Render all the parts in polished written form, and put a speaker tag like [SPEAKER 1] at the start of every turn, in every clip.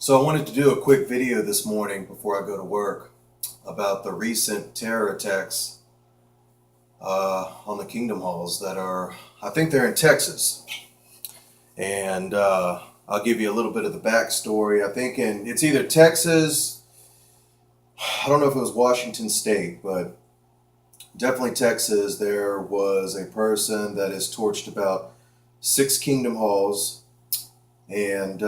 [SPEAKER 1] So I wanted to do a quick video this morning before I go to work about the recent terror attacks on the Kingdom Halls that are, I think they're in Texas. And I'll give you a little bit of the backstory. It's either Texas, I don't know if it was Washington State, but definitely Texas. There was a person that has torched about 6 Kingdom Halls and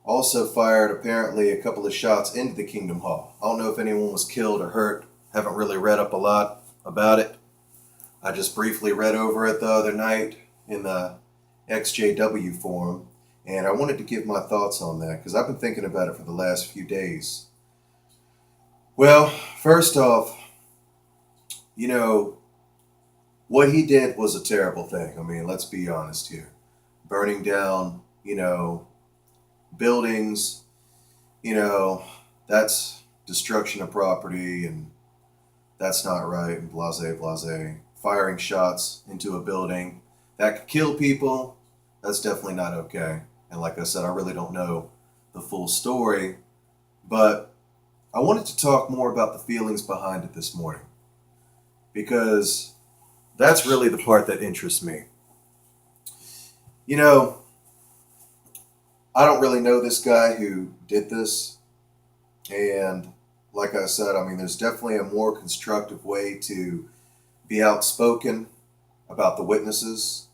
[SPEAKER 1] also fired apparently a couple of shots into the Kingdom Hall. I don't know if anyone was killed or hurt. Haven't really read up a lot about it. I just briefly read over it the other night in the XJW forum, and I wanted to give my thoughts on that because I've been thinking about it for the last few days. Well, first off, what he did was a terrible thing. I mean, let's be honest here. Burning down, buildings, that's destruction of property, and that's not right, and blase, blase. Firing shots into a building that could kill people, that's definitely not okay. And like I said, I really don't know the full story, but I wanted to talk more about the feelings behind it this morning, because that's really the part that interests me. I don't really know this guy who did this. And like I said, I mean, there's definitely a more constructive way to be outspoken about the witnesses.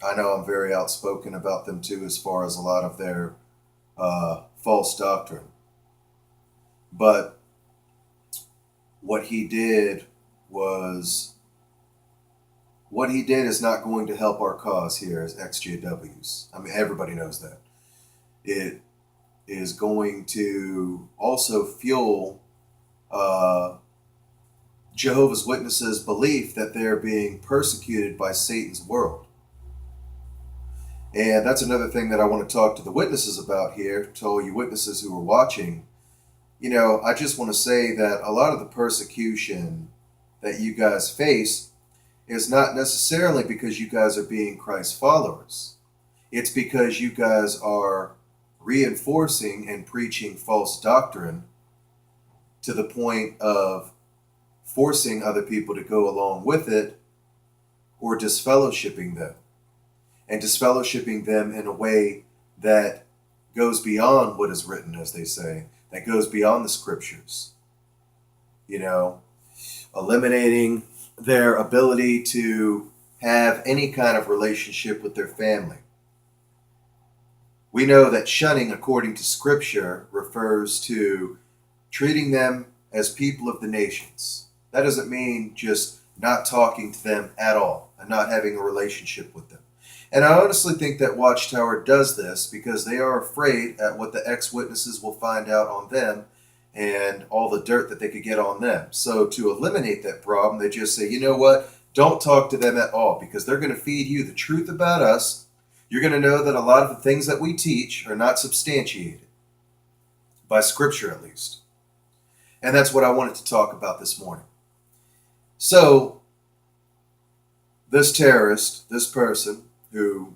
[SPEAKER 1] I know I'm very outspoken about them too, as far as a lot of their false doctrine. But what he did is not going to help our cause here as XJWs. I mean, everybody knows that. It is going to also fuel Jehovah's Witnesses' belief that they're being persecuted by Satan's world. And that's another thing that I want to talk to the witnesses about here, to all you witnesses who are watching. I just want to say that a lot of the persecution that you guys face is not necessarily because you guys are being Christ followers. It's because you guys are reinforcing and preaching false doctrine to the point of forcing other people to go along with it, or disfellowshipping them. And disfellowshipping them in a way that goes beyond what is written, as they say, that goes beyond the scriptures. Eliminating their ability to have any kind of relationship with their family. We know that shunning, according to Scripture, refers to treating them as people of the nations. That doesn't mean just not talking to them at all and not having a relationship with them. And I honestly think that Watchtower does this because they are afraid at what the ex-witnesses will find out on them and all the dirt that they could get on them. So to eliminate that problem, they just say, you know what? Don't talk to them at all, because they're going to feed you the truth about us. You're going to know that a lot of the things that we teach are not substantiated by Scripture, at least. And that's what I wanted to talk about this morning. So, this terrorist, this person who,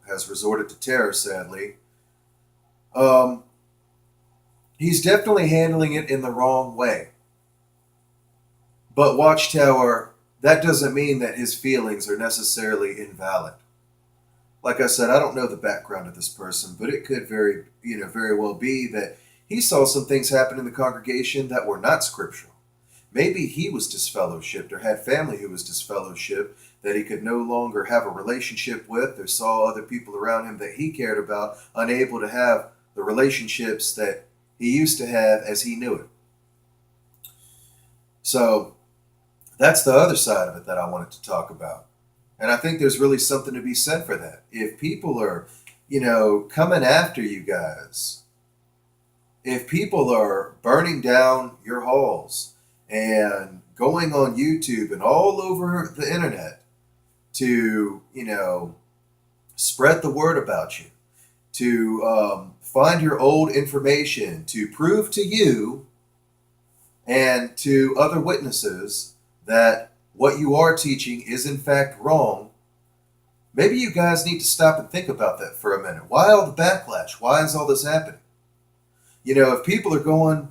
[SPEAKER 1] has resorted to terror, sadly, he's definitely handling it in the wrong way. But Watchtower, that doesn't mean that his feelings are necessarily invalid. Like I said, I don't know the background of this person, but it could very well be that he saw some things happen in the congregation that were not scriptural. Maybe he was disfellowshipped or had family who was disfellowshipped that he could no longer have a relationship with, or saw other people around him that he cared about unable to have the relationships that he used to have as he knew it. So that's the other side of it that I wanted to talk about. And I think there's really something to be said for that. If people are, coming after you guys, if people are burning down your halls and going on YouTube and all over the internet to, spread the word about you, to find your old information, to prove to you and to other witnesses that what you are teaching is in fact wrong, Maybe you guys need to stop and think about that for a minute. Why all the backlash? Why is all this happening? If people are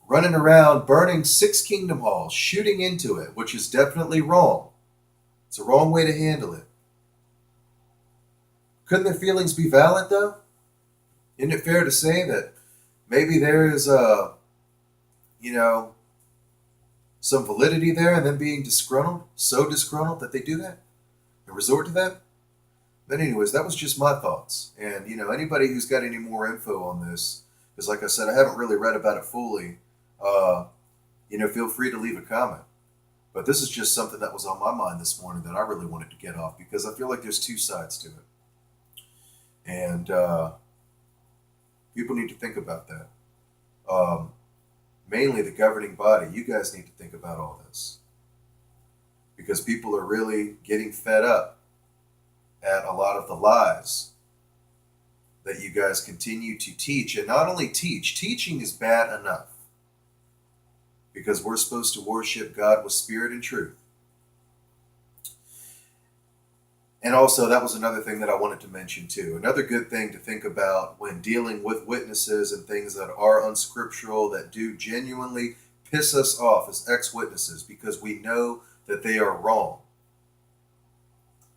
[SPEAKER 1] running around burning six kingdom halls, shooting into it, which is definitely wrong. It's a wrong way to handle it. Couldn't their feelings be valid, though? Isn't it fair to say that maybe there is you know, some validity there in them being disgruntled, so disgruntled that they do that and resort to that? But anyways, that was just my thoughts. And, anybody who's got any more info on this, because like I said, I haven't really read about it fully, feel free to leave a comment. But this is just something that was on my mind this morning that I really wanted to get off because I feel like there's two sides to it. And people need to think about that. Mainly the governing body, you guys need to think about all this. Because people are really getting fed up at a lot of the lies that you guys continue to teach. And not only teaching is bad enough. Because we're supposed to worship God with spirit and truth. And also, that was another thing that I wanted to mention too. Another good thing to think about when dealing with witnesses and things that are unscriptural, that do genuinely piss us off as ex-witnesses because we know that they are wrong.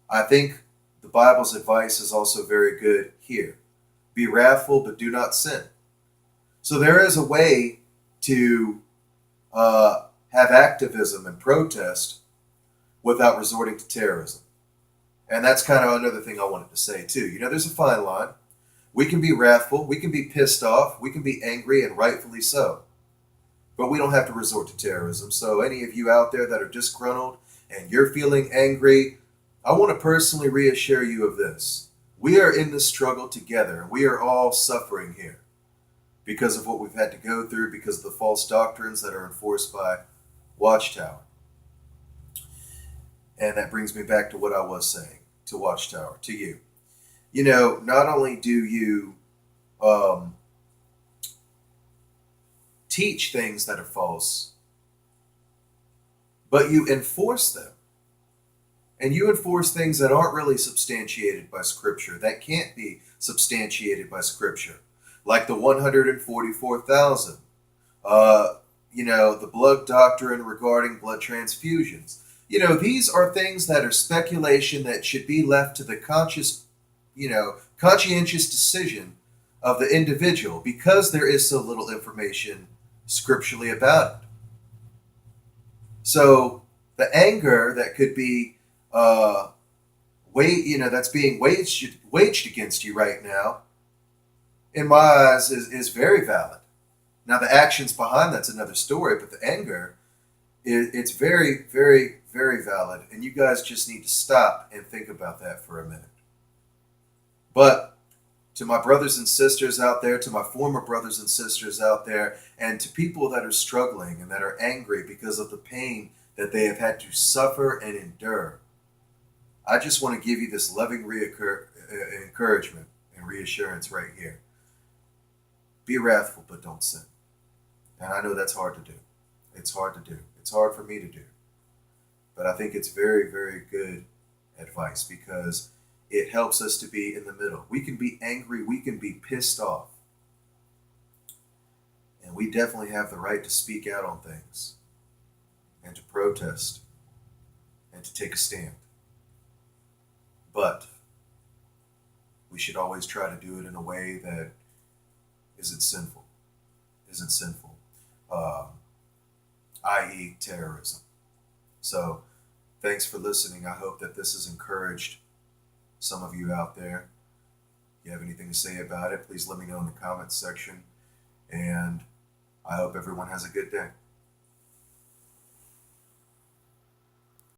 [SPEAKER 1] I think the Bible's advice is also very good here. Be wrathful, but do not sin. So there is a way to have activism and protest without resorting to terrorism. And that's kind of another thing I wanted to say too. There's a fine line. We can be wrathful, we can be pissed off, we can be angry, and rightfully so. But we don't have to resort to terrorism. So any of you out there that are disgruntled and you're feeling angry, I want to personally reassure you of this. We are in this struggle together, and we are all suffering here because of what we've had to go through, because of the false doctrines that are enforced by Watchtower. And that brings me back to what I was saying, to Watchtower, to you. Not only do you teach things that are false, but you enforce them. And you enforce things that aren't really substantiated by Scripture, that can't be substantiated by Scripture. Like the 144,000. The blood doctrine regarding blood transfusions. These are things that are speculation that should be left to the conscientious decision of the individual because there is so little information scripturally about it. So the anger that could be that's being waged against you right now, in my eyes, is very valid. Now the actions behind that's another story, but the anger, it's very, very, very valid, and you guys just need to stop and think about that for a minute. But to my brothers and sisters out there, to my former brothers and sisters out there, and to people that are struggling and that are angry because of the pain that they have had to suffer and endure, I just want to give you this loving encouragement and reassurance right here. Be wrathful, but don't sin. And I know that's hard to do. It's hard to do. It's hard for me to do. But I think it's very, very good advice because it helps us to be in the middle. We can be angry. We can be pissed off. And we definitely have the right to speak out on things and to protest and to take a stand. But we should always try to do it in a way that isn't sinful, i.e. terrorism. So thanks for listening. I hope that this has encouraged some of you out there. If you have anything to say about it, please let me know in the comments section. And I hope everyone has a good day.